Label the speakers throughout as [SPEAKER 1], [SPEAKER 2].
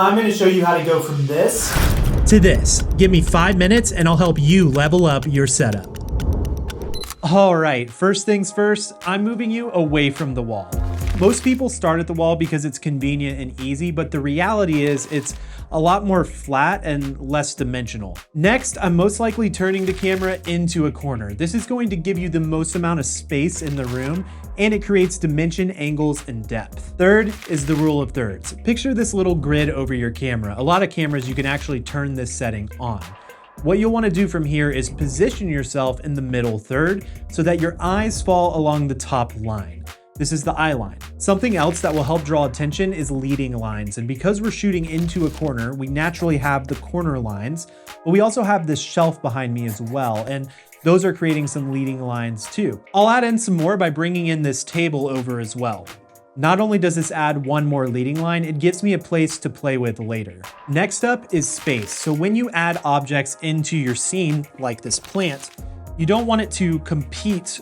[SPEAKER 1] I'm going to show you how to go from this
[SPEAKER 2] to this. Give me 5 minutes and I'll help you level up your setup. All right, first things first, I'm moving you away from the wall. Most people start at the wall because it's convenient and easy, but the reality is it's a lot more flat and less dimensional. Next, I'm most likely turning the camera into a corner. This is going to give you the most amount of space in the room, and it creates dimension, angles, and depth. Third is the rule of thirds. Picture this little grid over your camera. A lot of cameras, you can actually turn this setting on. What you'll want to do from here is position yourself in the middle third so that your eyes fall along the top line. This is the eye line. Something else that will help draw attention is leading lines. And because we're shooting into a corner, we naturally have the corner lines, but we also have this shelf behind me as well. And those are creating some leading lines too. I'll add in some more by bringing in this table over as well. Not only does this add one more leading line, it gives me a place to play with later. Next up is space. So when you add objects into your scene, like this plant, you don't want it to compete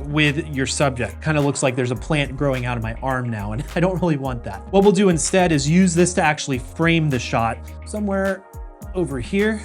[SPEAKER 2] with your subject. Kind of looks like there's a plant growing out of my arm now, and I don't really want that. What we'll do instead is use this to actually frame the shot somewhere over here.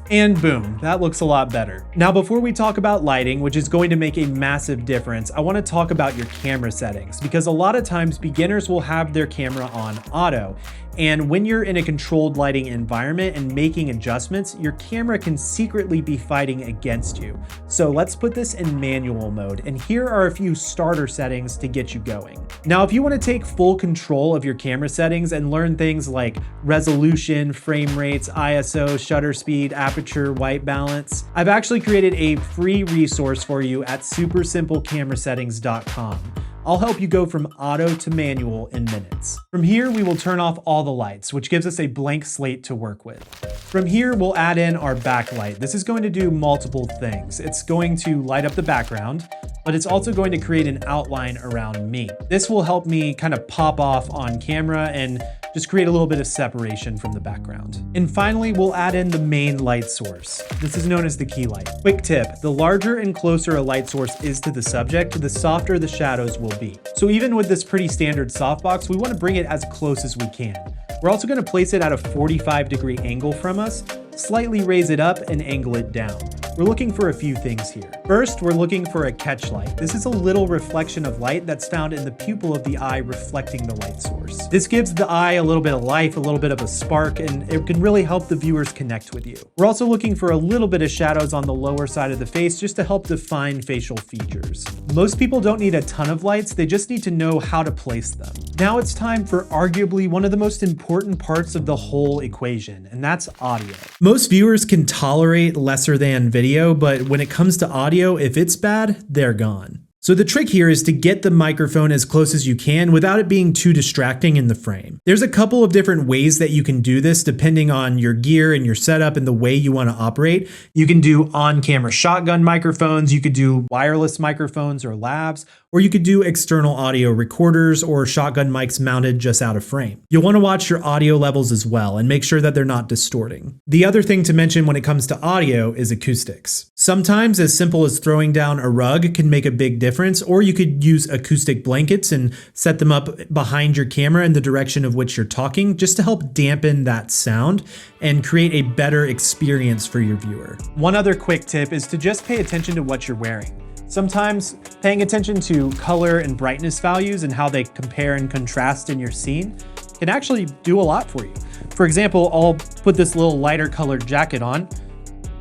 [SPEAKER 2] And boom, that looks a lot better. Now, before we talk about lighting, which is going to make a massive difference, I want to talk about your camera settings, because a lot of times beginners will have their camera on auto. And when you're in a controlled lighting environment and making adjustments, your camera can secretly be fighting against you. So let's put this in manual mode. And here are a few starter settings to get you going. Now, if you want to take full control of your camera settings and learn things like resolution, frame rates, ISO, shutter speed, aperture, white balance, I've actually created a free resource for you at supersimplecamerasettings.com. I'll help you go from auto to manual in minutes. From here, we will turn off all the lights, which gives us a blank slate to work with. From here, we'll add in our backlight. This is going to do multiple things. It's going to light up the background, but it's also going to create an outline around me. This will help me kind of pop off on camera and just create a little bit of separation from the background. And finally, we'll add in the main light source. This is known as the key light. Quick tip, the larger and closer a light source is to the subject, the softer the shadows will be. So even with this pretty standard softbox, we want to bring it as close as we can. We're also going to place it at a 45-degree angle from us, slightly raise it up and angle it down. We're looking for a few things here. First, we're looking for a catch light. This is a little reflection of light that's found in the pupil of the eye reflecting the light source. This gives the eye a little bit of life, a little bit of a spark, and it can really help the viewers connect with you. We're also looking for a little bit of shadows on the lower side of the face just to help define facial features. Most people don't need a ton of lights, they just need to know how to place them. Now it's time for arguably one of the most important parts of the whole equation, and that's audio. Most viewers can tolerate lesser than video, but when it comes to audio, if it's bad, they're gone. So the trick here is to get the microphone as close as you can without it being too distracting in the frame. There's a couple of different ways that you can do this depending on your gear and your setup and the way you want to operate. You can do on-camera shotgun microphones, you could do wireless microphones or lavs, or you could do external audio recorders or shotgun mics mounted just out of frame. You'll want to watch your audio levels as well and make sure that they're not distorting. The other thing to mention when it comes to audio is acoustics. Sometimes as simple as throwing down a rug can make a big difference, or you could use acoustic blankets and set them up behind your camera in the direction of which you're talking just to help dampen that sound and create a better experience for your viewer. One other quick tip is to just pay attention to what you're wearing. Sometimes paying attention to color and brightness values and how they compare and contrast in your scene can actually do a lot for you. For example, I'll put this little lighter colored jacket on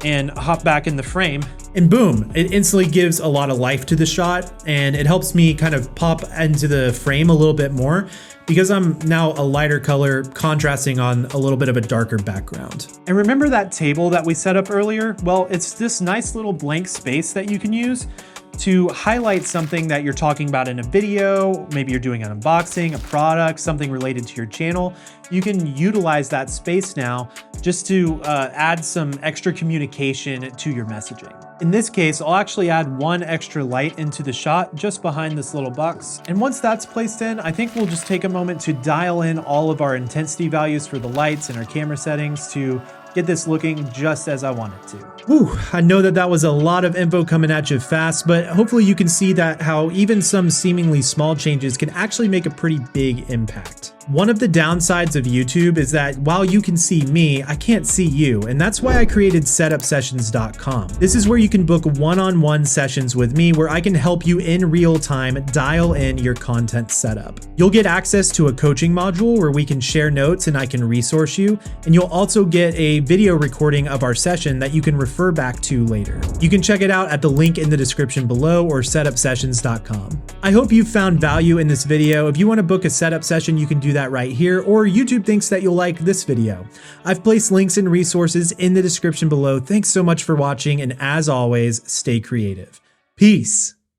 [SPEAKER 2] and hop back in the frame, and boom, it instantly gives a lot of life to the shot, and it helps me kind of pop into the frame a little bit more because I'm now a lighter color contrasting on a little bit of a darker background. And remember that table that we set up earlier? Well, it's this nice little blank space that you can use to highlight something that you're talking about in a video. Maybe you're doing an unboxing, a product, something related to your channel. You can utilize that space now just to add some extra communication to your messaging. In this case, I'll actually add one extra light into the shot just behind this little box. And once that's placed in, I think we'll just take a moment to dial in all of our intensity values for the lights and our camera settings to get this looking just as I want it to. Whew, I know that was a lot of info coming at you fast, but hopefully you can see that how even some seemingly small changes can actually make a pretty big impact. One of the downsides of YouTube is that while you can see me, I can't see you, and that's why I created setupsessions.com. This is where you can book one-on-one sessions with me where I can help you in real time dial in your content setup. You'll get access to a coaching module where we can share notes and I can resource you, and you'll also get a video recording of our session that you can refer back to later. You can check it out at the link in the description below or setupsessions.com. I hope you found value in this video. If you want to book a setup session, you can do that right here, or YouTube thinks that you'll like this video. I've placed links and resources in the description below. Thanks so much for watching, and as always, stay creative. Peace.